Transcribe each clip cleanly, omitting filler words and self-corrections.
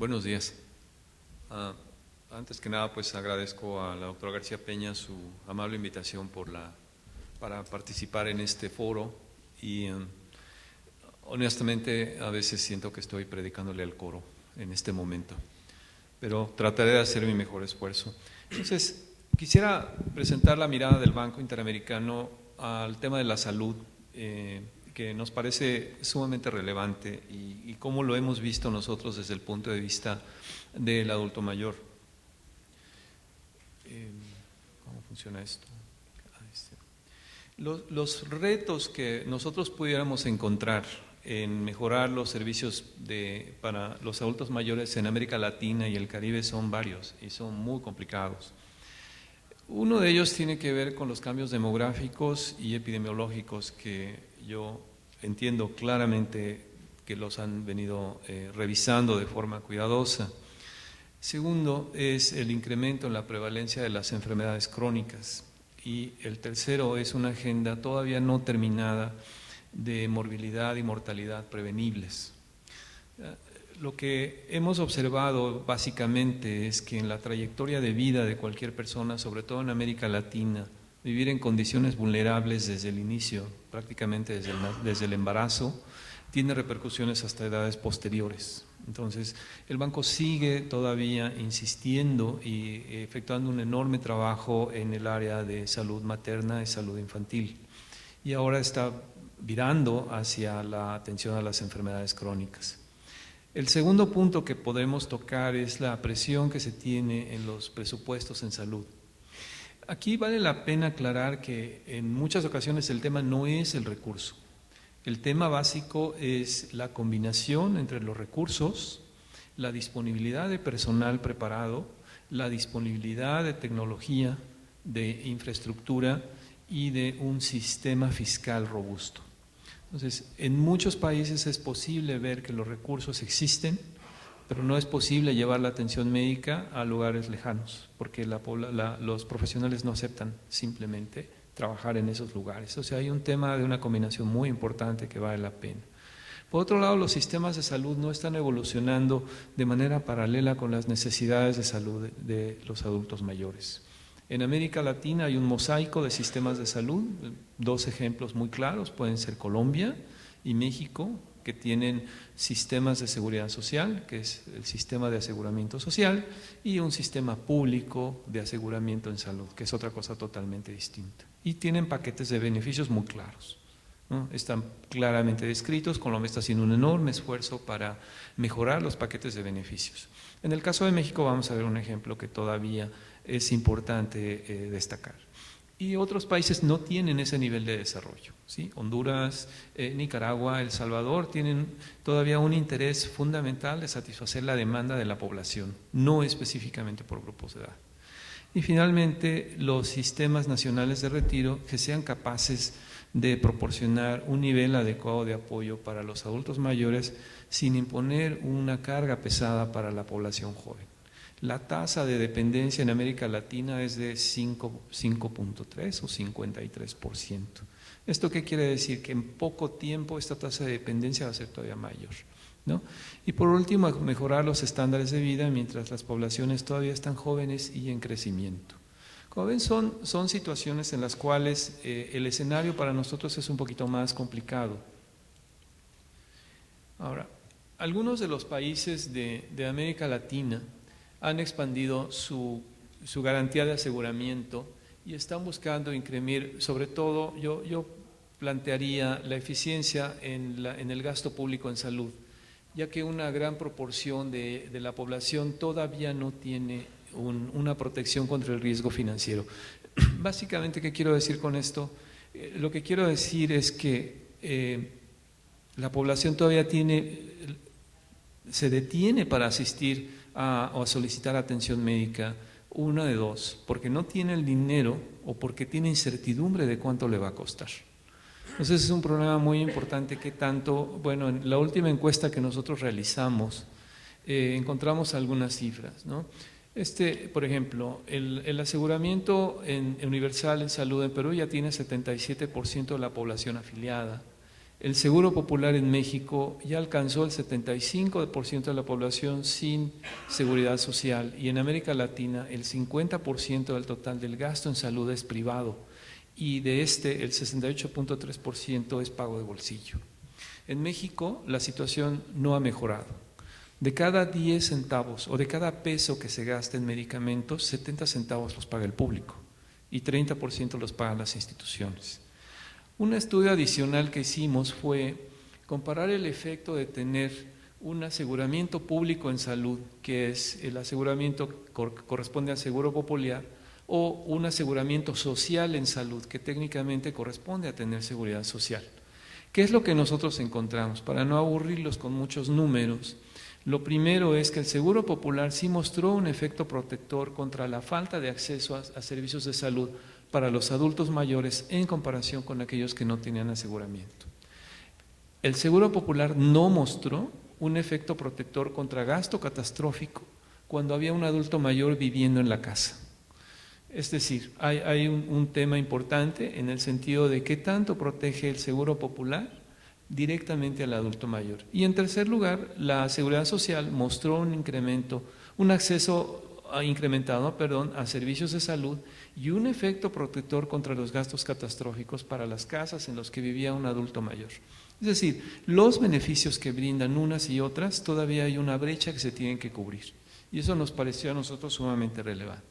Buenos días. Antes que nada, pues agradezco a la doctora García Peña su amable invitación para participar en este foro y honestamente a veces siento que estoy predicándole al coro en este momento, pero trataré de hacer mi mejor esfuerzo. Entonces, quisiera presentar la mirada del Banco Interamericano al tema de la salud, que nos parece sumamente relevante y cómo lo hemos visto nosotros desde el punto de vista del adulto mayor. ¿Cómo funciona esto? Los retos que nosotros pudiéramos encontrar en mejorar los servicios para los adultos mayores en América Latina y el Caribe son varios y son muy complicados. Uno de ellos tiene que ver con los cambios demográficos y epidemiológicos que yo entiendo claramente que los han venido revisando de forma cuidadosa. Segundo es el incremento en la prevalencia de las enfermedades crónicas y el tercero es una agenda todavía no terminada de morbilidad y mortalidad prevenibles. Lo que hemos observado básicamente es que en la trayectoria de vida de cualquier persona, sobre todo en América Latina, vivir en condiciones vulnerables desde el inicio, prácticamente desde el embarazo, tiene repercusiones hasta edades posteriores. Entonces, el banco sigue todavía insistiendo y efectuando un enorme trabajo en el área de salud materna y salud infantil. Y ahora está virando hacia la atención a las enfermedades crónicas. El segundo punto que podemos tocar es la presión que se tiene en los presupuestos en salud. Aquí vale la pena aclarar que en muchas ocasiones el tema no es el recurso. El tema básico es la combinación entre los recursos, la disponibilidad de personal preparado, la disponibilidad de tecnología, de infraestructura y de un sistema fiscal robusto. Entonces, en muchos países es posible ver que los recursos existen, pero no es posible llevar la atención médica a lugares lejanos, porque los profesionales no aceptan simplemente trabajar en esos lugares. O sea, hay un tema de una combinación muy importante que vale la pena. Por otro lado, los sistemas de salud no están evolucionando de manera paralela con las necesidades de salud de los adultos mayores. En América Latina hay un mosaico de sistemas de salud, dos ejemplos muy claros pueden ser Colombia y México, que tienen sistemas de seguridad social, que es el sistema de aseguramiento social, y un sistema público de aseguramiento en salud, que es otra cosa totalmente distinta. Y tienen paquetes de beneficios muy claros, ¿no? Están claramente descritos. Colombia está haciendo un enorme esfuerzo para mejorar los paquetes de beneficios. En el caso de México vamos a ver un ejemplo que todavía es importante destacar. Y otros países no tienen ese nivel de desarrollo, ¿sí? Honduras, Nicaragua, El Salvador tienen todavía un interés fundamental de satisfacer la demanda de la población, no específicamente por grupos de edad. Y finalmente, los sistemas nacionales de retiro que sean capaces de proporcionar un nivel adecuado de apoyo para los adultos mayores sin imponer una carga pesada para la población joven. La tasa de dependencia en América Latina es de 5.3 o 53%. ¿Esto qué quiere decir? Que en poco tiempo esta tasa de dependencia va a ser todavía mayor, ¿no? Y por último, mejorar los estándares de vida mientras las poblaciones todavía están jóvenes y en crecimiento. Como ven, son situaciones en las cuales el escenario para nosotros es un poquito más complicado. Ahora, algunos de los países de América Latina han expandido su garantía de aseguramiento y están buscando incrementar, sobre todo yo plantearía la eficiencia en el gasto público en salud, ya que una gran proporción de la población todavía no tiene una protección contra el riesgo financiero. Básicamente, ¿qué quiero decir con esto? Lo que quiero decir es que la población todavía se detiene para asistir o a solicitar atención médica, una de dos, porque no tiene el dinero o porque tiene incertidumbre de cuánto le va a costar. Entonces es un problema muy importante que tanto, bueno, en la última encuesta que nosotros realizamos encontramos algunas cifras, ¿no? Por ejemplo, el aseguramiento universal en salud en Perú ya tiene 77% de la población afiliada. El Seguro Popular en México ya alcanzó el 75% de la población sin seguridad social, y en América Latina el 50% del total del gasto en salud es privado, y de este el 68.3% es pago de bolsillo. En México la situación no ha mejorado. De cada 10 centavos o de cada peso que se gasta en medicamentos, 70 centavos los paga el público y 30% los pagan las instituciones. Un estudio adicional que hicimos fue comparar el efecto de tener un aseguramiento público en salud, que es el aseguramiento que corresponde al Seguro Popular, o un aseguramiento social en salud, que técnicamente corresponde a tener seguridad social. ¿Qué es lo que nosotros encontramos? Para no aburrirlos con muchos números, lo primero es que el Seguro Popular sí mostró un efecto protector contra la falta de acceso a servicios de salud para los adultos mayores en comparación con aquellos que no tenían aseguramiento. El Seguro Popular no mostró un efecto protector contra gasto catastrófico cuando había un adulto mayor viviendo en la casa. Es decir, hay un tema importante en el sentido de qué tanto protege el Seguro Popular directamente al adulto mayor. Y en tercer lugar, la Seguridad Social mostró un incremento, un acceso incrementado, a servicios de salud y un efecto protector contra los gastos catastróficos para las casas en las que vivía un adulto mayor. Es decir, los beneficios que brindan unas y otras, todavía hay una brecha que se tienen que cubrir. Y eso nos pareció a nosotros sumamente relevante.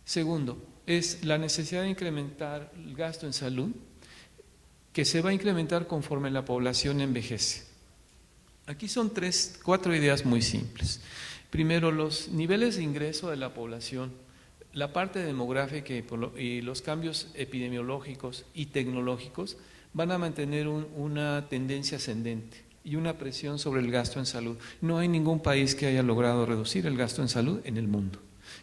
Segundo, es la necesidad de incrementar el gasto en salud, que se va a incrementar conforme la población envejece. Aquí son 4 ideas muy simples. Primero, los niveles de ingreso de la población, la parte demográfica y los cambios epidemiológicos y tecnológicos van a mantener una tendencia ascendente y una presión sobre el gasto en salud. No hay ningún país que haya logrado reducir el gasto en salud en el mundo.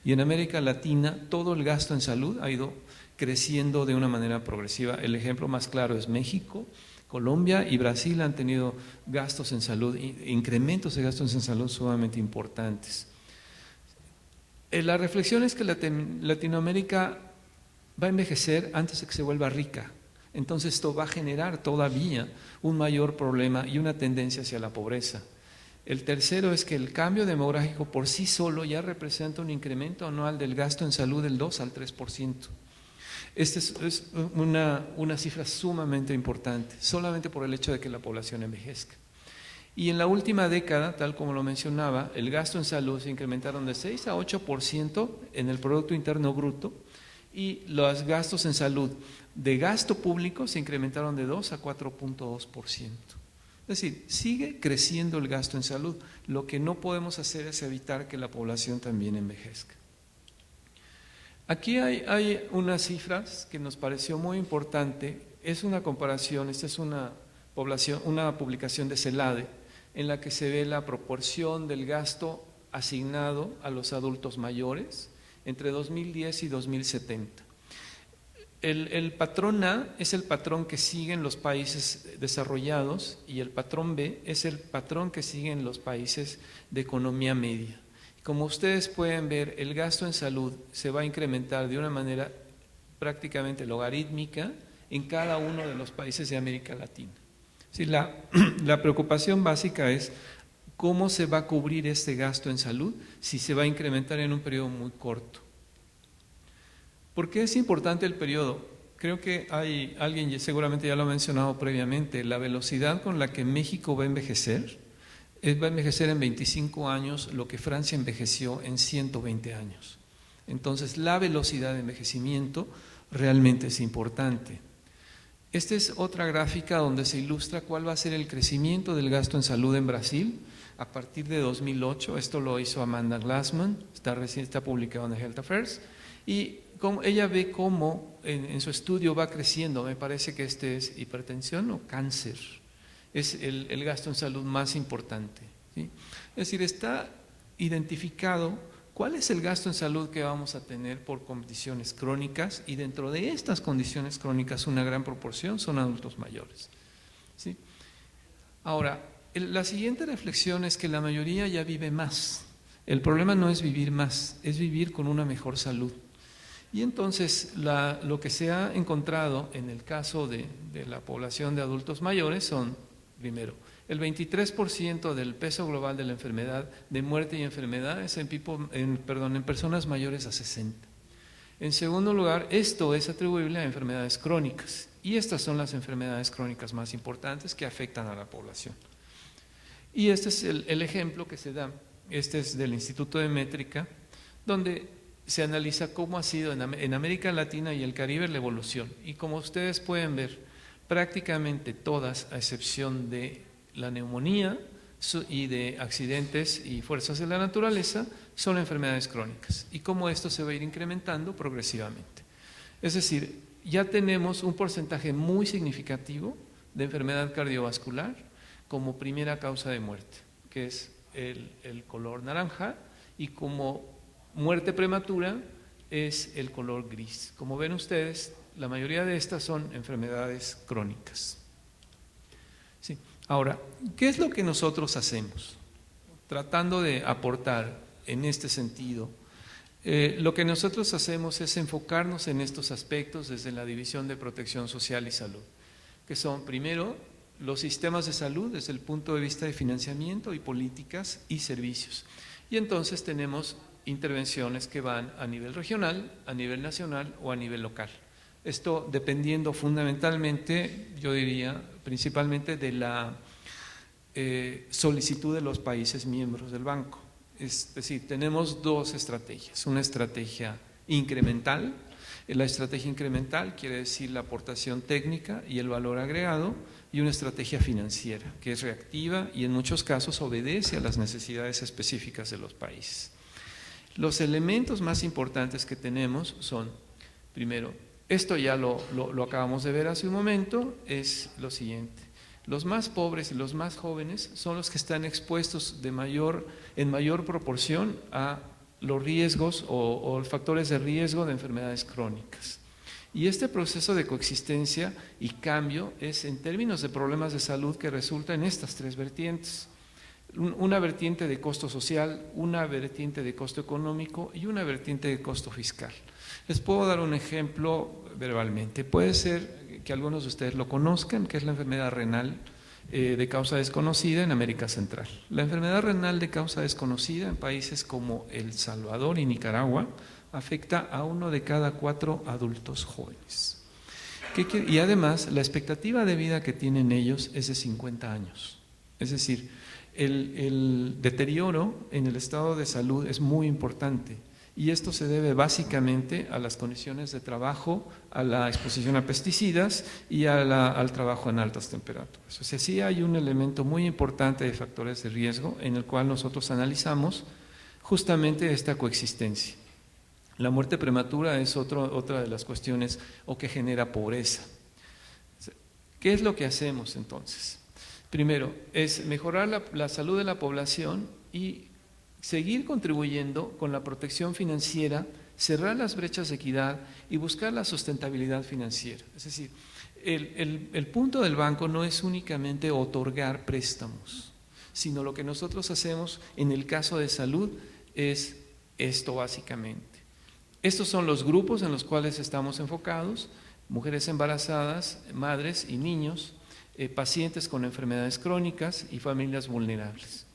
Y en América Latina todo el gasto en salud ha ido creciendo de una manera progresiva. El ejemplo más claro es México, Colombia y Brasil han tenido gastos en salud, incrementos de gastos en salud sumamente importantes. La reflexión es que Latinoamérica va a envejecer antes de que se vuelva rica. Entonces esto va a generar todavía un mayor problema y una tendencia hacia la pobreza. El tercero es que el cambio demográfico por sí solo ya representa un incremento anual del gasto en salud del 2 al 3%. Esta es una cifra sumamente importante, solamente por el hecho de que la población envejezca. Y en la última década, tal como lo mencionaba, el gasto en salud se incrementaron de 6 a 8% en el Producto Interno Bruto, y los gastos en salud de gasto público se incrementaron de 2 a 4.2%. Es decir, sigue creciendo el gasto en salud. Lo que no podemos hacer es evitar que la población también envejezca. Aquí hay unas cifras que nos pareció muy importante. Es una comparación, esta es una publicación de CELADE, en la que se ve la proporción del gasto asignado a los adultos mayores entre 2010 y 2070. El patrón A es el patrón que siguen los países desarrollados y el patrón B es el patrón que siguen los países de economía media. Como ustedes pueden ver, el gasto en salud se va a incrementar de una manera prácticamente logarítmica en cada uno de los países de América Latina. Sí, la preocupación básica es cómo se va a cubrir este gasto en salud si se va a incrementar en un periodo muy corto. ¿Por qué es importante el periodo? Creo que alguien seguramente ya lo ha mencionado previamente, la velocidad con la que México va a envejecer en 25 años lo que Francia envejeció en 120 años. Entonces, la velocidad de envejecimiento realmente es importante. Esta es otra gráfica donde se ilustra cuál va a ser el crecimiento del gasto en salud en Brasil a partir de 2008. Esto lo hizo Amanda Glassman, está publicado en Health Affairs, y ella ve cómo en su estudio va creciendo. Me parece que este es hipertensión o cáncer. Es el gasto en salud más importante, ¿sí? Es decir, está identificado cuál es el gasto en salud que vamos a tener por condiciones crónicas, y dentro de estas condiciones crónicas una gran proporción son adultos mayores, ¿sí? Ahora, la siguiente reflexión es que la mayoría ya vive más. El problema no es vivir más, es vivir con una mejor salud. Y entonces lo que se ha encontrado en el caso de la población de adultos mayores son, primero, el 23% del peso global de la enfermedad, de muerte y enfermedades en personas mayores a 60. En segundo lugar, esto es atribuible a enfermedades crónicas, y estas son las enfermedades crónicas más importantes que afectan a la población. Y este es el ejemplo que se da, este es del Instituto de Métrica, donde se analiza cómo ha sido en América Latina y el Caribe la evolución. Y como ustedes pueden ver, prácticamente todas, a excepción de la neumonía y de accidentes y fuerzas de la naturaleza, son enfermedades crónicas, y cómo esto se va a ir incrementando progresivamente. Es decir, ya tenemos un porcentaje muy significativo de enfermedad cardiovascular como primera causa de muerte, que es el color naranja, y como muerte prematura es el color gris. Como ven ustedes, la mayoría de estas son enfermedades crónicas. Sí. Ahora, ¿qué es lo que nosotros hacemos? Tratando de aportar en este sentido, lo que nosotros hacemos es enfocarnos en estos aspectos desde la División de Protección Social y Salud, que son, primero, los sistemas de salud desde el punto de vista de financiamiento y políticas y servicios. Y entonces tenemos intervenciones que van a nivel regional, a nivel nacional o a nivel local. Esto dependiendo fundamentalmente, yo diría, principalmente de la solicitud de los países miembros del banco. Es decir, tenemos dos estrategias, una estrategia incremental. La estrategia incremental quiere decir la aportación técnica y el valor agregado, y una estrategia financiera que es reactiva y en muchos casos obedece a las necesidades específicas de los países. Los elementos más importantes que tenemos son, primero, esto ya lo acabamos de ver hace un momento, es lo siguiente: los más pobres y los más jóvenes son los que están expuestos en mayor proporción a los riesgos o factores de riesgo de enfermedades crónicas. Y este proceso de coexistencia y cambio es en términos de problemas de salud que resulta en estas tres vertientes: una vertiente de costo social, una vertiente de costo económico y una vertiente de costo fiscal. Les puedo dar un ejemplo verbalmente. Puede ser que algunos de ustedes lo conozcan, que es la enfermedad renal de causa desconocida en América Central. La enfermedad renal de causa desconocida en países como El Salvador y Nicaragua afecta a 1 de cada 4 adultos jóvenes. Y además, la expectativa de vida que tienen ellos es de 50 años. Es decir, el deterioro en el estado de salud es muy importante, y esto se debe básicamente a las condiciones de trabajo, a la exposición a pesticidas y al trabajo en altas temperaturas. O sea, sí hay un elemento muy importante de factores de riesgo en el cual nosotros analizamos justamente esta coexistencia. La muerte prematura es otra de las cuestiones que genera pobreza. ¿Qué es lo que hacemos entonces? Primero, es mejorar la salud de la población y seguir contribuyendo con la protección financiera, cerrar las brechas de equidad y buscar la sustentabilidad financiera. Es decir, el punto del banco no es únicamente otorgar préstamos, sino lo que nosotros hacemos en el caso de salud es esto básicamente. Estos son los grupos en los cuales estamos enfocados: mujeres embarazadas, madres y niños, pacientes con enfermedades crónicas y familias vulnerables.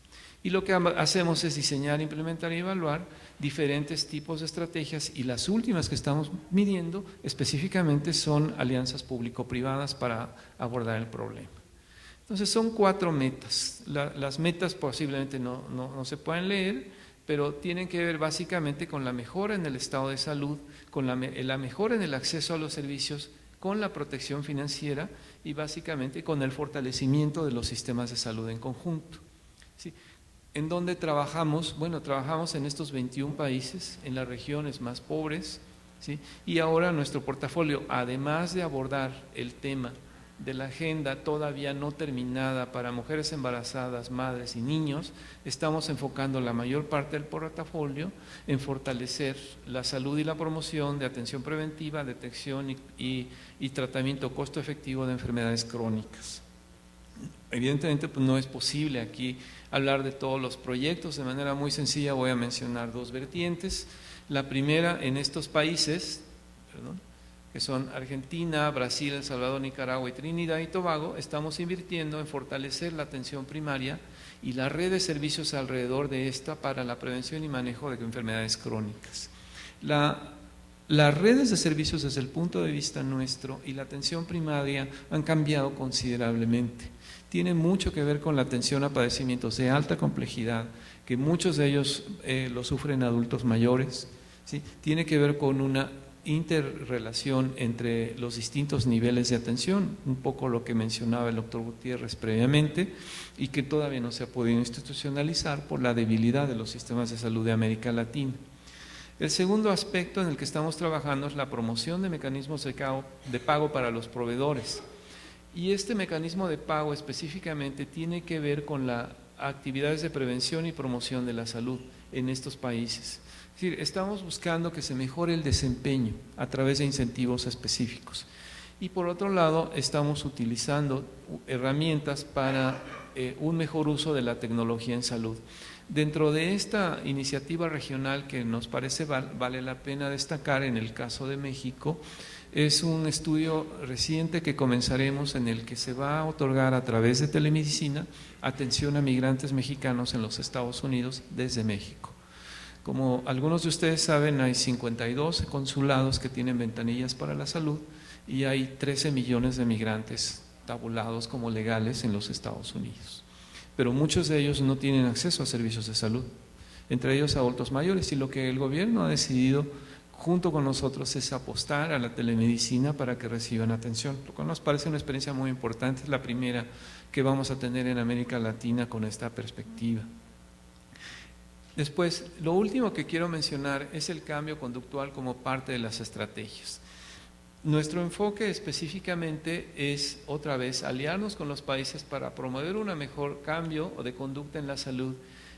Y lo que hacemos es diseñar, implementar y evaluar diferentes tipos de estrategias, y las últimas que estamos midiendo específicamente son alianzas público-privadas para abordar el problema. Entonces son 4 metas. Las metas posiblemente no se pueden leer, pero tienen que ver básicamente con la mejora en el estado de salud, con la mejora en el acceso a los servicios, con la protección financiera y básicamente con el fortalecimiento de los sistemas de salud en conjunto. ¿Sí? ¿En dónde trabajamos? Bueno, trabajamos en estos 21 países, en las regiones más pobres, ¿sí? Y ahora nuestro portafolio, además de abordar el tema de la agenda todavía no terminada para mujeres embarazadas, madres y niños, estamos enfocando la mayor parte del portafolio en fortalecer la salud y la promoción de atención preventiva, detección y tratamiento costo efectivo de enfermedades crónicas. Evidentemente, pues no es posible aquí hablar de todos los proyectos. De manera muy sencilla voy a mencionar 2 vertientes. La primera, en estos países perdón, que son Argentina, Brasil, El Salvador, Nicaragua y Trinidad y Tobago, estamos invirtiendo en fortalecer la atención primaria y la red de servicios alrededor de esta para la prevención y manejo de enfermedades crónicas. Las redes de servicios desde el punto de vista nuestro y la atención primaria han cambiado considerablemente. Tiene mucho que ver con la atención a padecimientos de alta complejidad, que muchos de ellos lo sufren adultos mayores, ¿sí? Tiene que ver con una interrelación entre los distintos niveles de atención, un poco lo que mencionaba el doctor Gutiérrez previamente, y que todavía no se ha podido institucionalizar por la debilidad de los sistemas de salud de América Latina. El segundo aspecto en el que estamos trabajando es la promoción de mecanismos de pago para los proveedores. Y este mecanismo de pago específicamente tiene que ver con las actividades de prevención y promoción de la salud en estos países. Es decir, estamos buscando que se mejore el desempeño a través de incentivos específicos. Y por otro lado, estamos utilizando herramientas para un mejor uso de la tecnología en salud. Dentro de esta iniciativa regional que nos parece vale la pena destacar en el caso de México, es un estudio reciente que comenzaremos en el que se va a otorgar a través de telemedicina atención a migrantes mexicanos en los Estados Unidos desde México. Como algunos de ustedes saben, hay 52 consulados que tienen ventanillas para la salud y hay 13 millones de migrantes tabulados como legales en los Estados Unidos. Pero muchos de ellos no tienen acceso a servicios de salud, entre ellos adultos mayores, y lo que el gobierno ha decidido junto con nosotros es apostar a la telemedicina para que reciban atención, lo cual nos parece una experiencia muy importante, es la primera que vamos a tener en América Latina con esta perspectiva. Después, lo último que quiero mencionar es el cambio conductual como parte de las estrategias. Nuestro enfoque específicamente es, otra vez, aliarnos con los países para promover un mejor cambio de conducta en la salud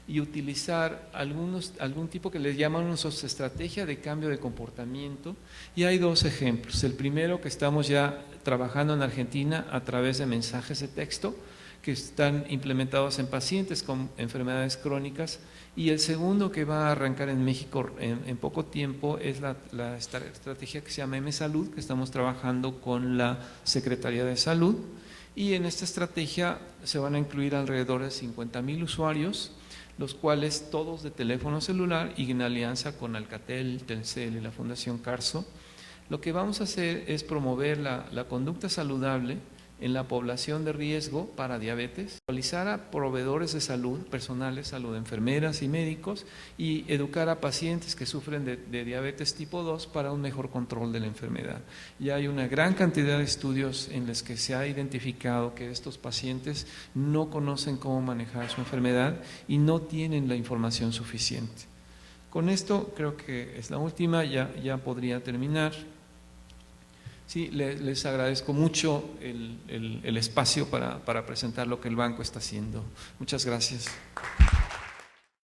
y utilizar algún tipo que les llaman estrategia de cambio de comportamiento. Y hay dos ejemplos. El primero, que estamos ya trabajando en Argentina a través de mensajes de texto que están implementados en pacientes con enfermedades crónicas, y el segundo, que va a arrancar en México en poco tiempo, es la estrategia que se llama M-Salud, que estamos trabajando con la Secretaría de Salud, y en esta estrategia se van a incluir alrededor de 50,000 usuarios, los cuales todos de teléfono celular y en alianza con Alcatel, Telcel y la Fundación Carso. Lo que vamos a hacer es promover la conducta saludable en la población de riesgo para diabetes, actualizar a proveedores de salud, personales, salud, enfermeras y médicos, y educar a pacientes que sufren de diabetes tipo 2 para un mejor control de la enfermedad. Ya hay una gran cantidad de estudios en los que se ha identificado que estos pacientes no conocen cómo manejar su enfermedad y no tienen la información suficiente. Con esto creo que es la última, ya podría terminar. Sí, les agradezco mucho el espacio para presentar lo que el banco está haciendo. Muchas gracias.